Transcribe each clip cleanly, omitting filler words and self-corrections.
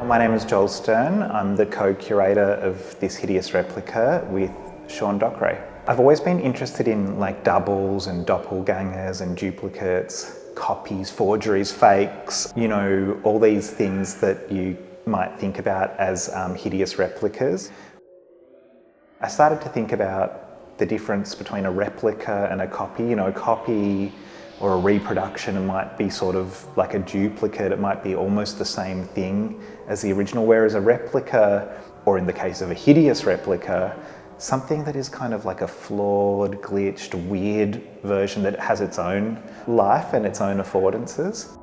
My name is Joel Stern. I'm the co-curator of This Hideous Replica with Sean Dockray. I've always been interested in doubles and doppelgangers and duplicates, copies, forgeries, fakes, all these things that you might think about as hideous replicas. I started to think about the difference between a replica and a copy. A copy or a reproduction, it might be sort of like a duplicate, it might be almost the same thing as the original, whereas a replica, or in the case of a hideous replica, something that is kind of like a flawed, glitched, weird version that has its own life and its own affordances.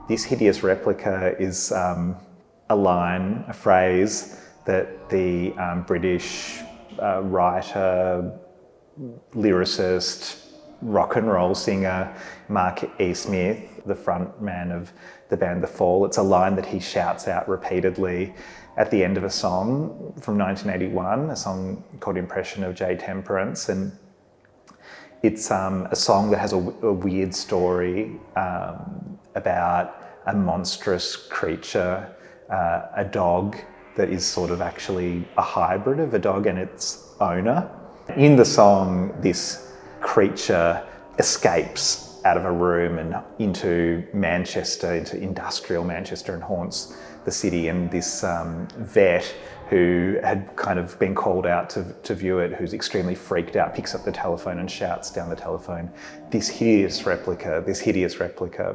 This hideous replica is a line, a phrase that the British writer, lyricist, rock and roll singer Mark E. Smith, the front man of the band The Fall, it's a line that he shouts out repeatedly at the end of a song from 1981, a song called Impression of J. Temperance, and it's a song that has a weird story about a monstrous creature, a dog that is sort of actually a hybrid of a dog and its owner. In the song, this creature escapes out of a room and into Manchester, into industrial Manchester, and haunts the city. And this vet who had kind of been called out to view it, who's extremely freaked out, picks up the telephone and shouts down the telephone, "This hideous replica, this hideous replica."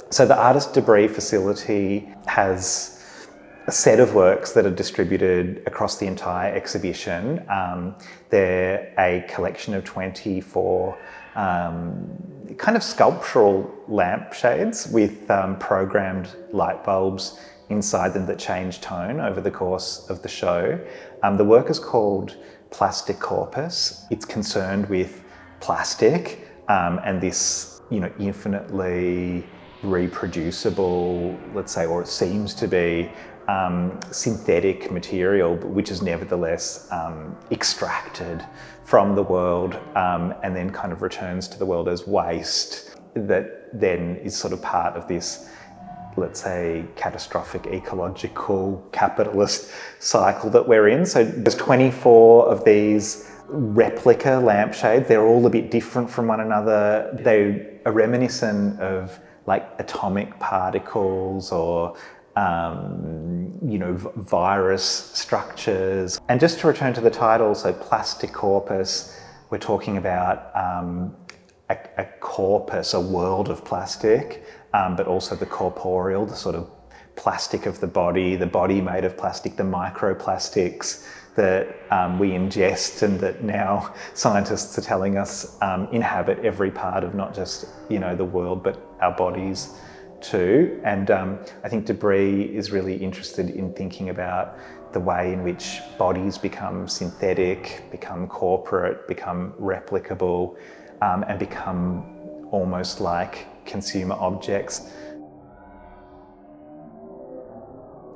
So the Artist Debris facility has a set of works that are distributed across the entire exhibition. They're a collection of 24 kind of sculptural lampshades with programmed light bulbs inside them that change tone over the course of the show. The work is called Plastic Corpus. It's concerned with plastic and this, infinitely reproducible, let's say, or it seems to be, synthetic material, which is nevertheless extracted from the world and then kind of returns to the world as waste that then is sort of part of this, let's say, catastrophic ecological capitalist cycle that we're in. So there's 24 of these replica lampshades. They're all a bit different from one another. They are reminiscent of atomic particles or virus structures. And just to return to the title, so Plastic Corpus, we're talking about a corpus, a world of plastic, but also the corporeal, the sort of plastic of the body made of plastic, the microplastics that we ingest and that now scientists are telling us inhabit every part of not just, the world, but our bodies too. And I think Debris is really interested in thinking about the way in which bodies become synthetic, become corporate, become replicable, and become almost like consumer objects.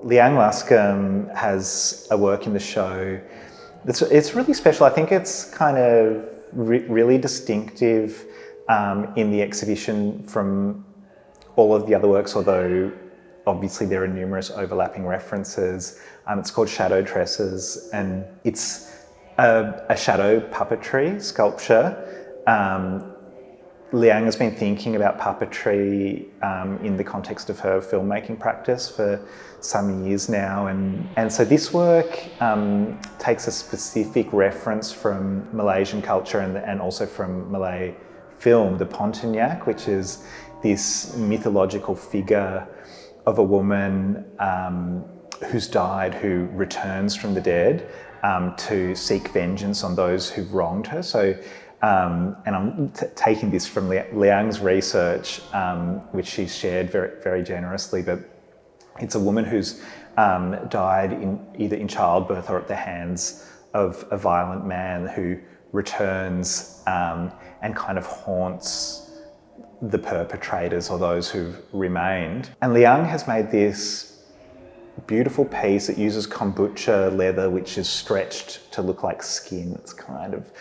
Liang Lascum has a work in the show it's really special. I think it's kind of really distinctive in the exhibition from all of the other works, although obviously there are numerous overlapping references. It's called Shadow Tresses, and it's a shadow puppetry sculpture. Liang has been thinking about puppetry in the context of her filmmaking practice for some years now, and so this work takes a specific reference from Malaysian culture and also from Malay film, the Pontianak, which is this mythological figure of a woman who's died, who returns from the dead to seek vengeance on those who've wronged her. So, and I'm taking this from Liang's research, which she's shared very, very generously, but it's a woman who's died either in childbirth or at the hands of a violent man who returns and kind of haunts the perpetrators or those who've remained. And Liang has made this beautiful piece that uses kombucha leather, which is stretched to look like skin. It's kind of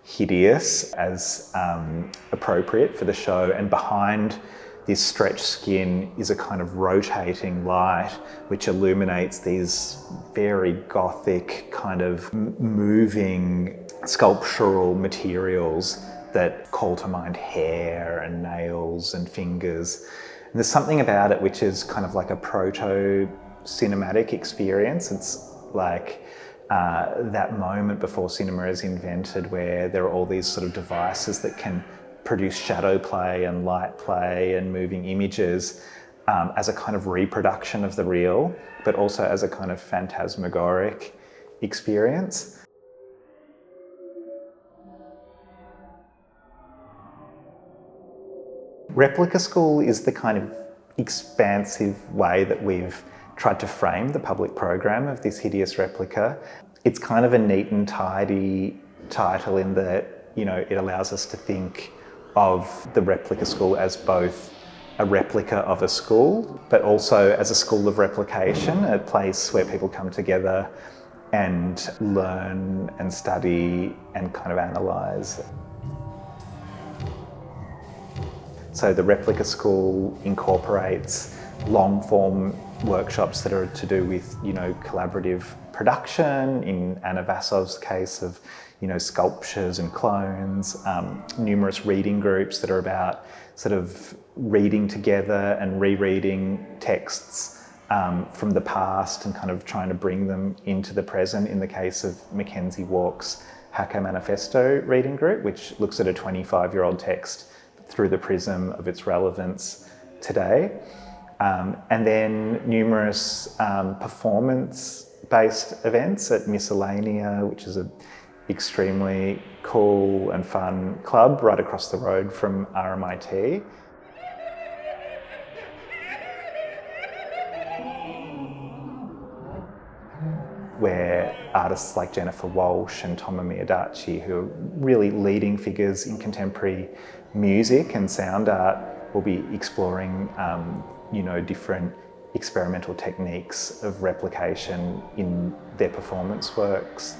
hideous as appropriate for the show, and behind this stretched skin is a kind of rotating light which illuminates these very gothic kind of moving sculptural materials that call to mind hair and nails and fingers. And there's something about it which is kind of like a proto-cinematic experience. It's like that moment before cinema is invented where there are all these sort of devices that can produce shadow play and light play and moving images as a kind of reproduction of the real, but also as a kind of phantasmagoric experience. Replica School is the kind of expansive way that we've tried to frame the public program of This Hideous Replica. It's kind of a neat and tidy title in that, you know, it allows us to think of the Replica School as both a replica of a school, but also as a school of replication, a place where people come together and learn and study and kind of analyse. So the Replica School incorporates long-form workshops that are to do with, you know, collaborative production, in Anna Vassov's case of, you know, sculptures and clones, numerous reading groups that are about sort of reading together and rereading texts from the past and kind of trying to bring them into the present, in the case of Mackenzie Walk's Hacker Manifesto reading group, which looks at a 25-year-old text through the prism of its relevance today. And then numerous performance-based events at Miscellanea, which is an extremely cool and fun club right across the road from RMIT. Where artists like Jennifer Walsh and Tom Amiadachi, who are really leading figures in contemporary music and sound art, will be exploring you know, different experimental techniques of replication in their performance works.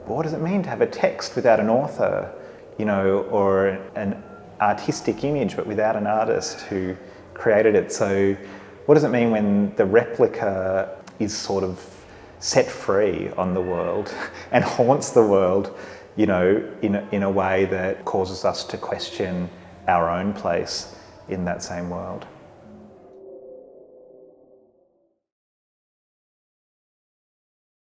What does it mean to have a text without an author, you know, or an artistic image but without an artist who created it? So what does it mean when the replica is sort of set free on the world and haunts the world, you know, in a way that causes us to question our own place in that same world?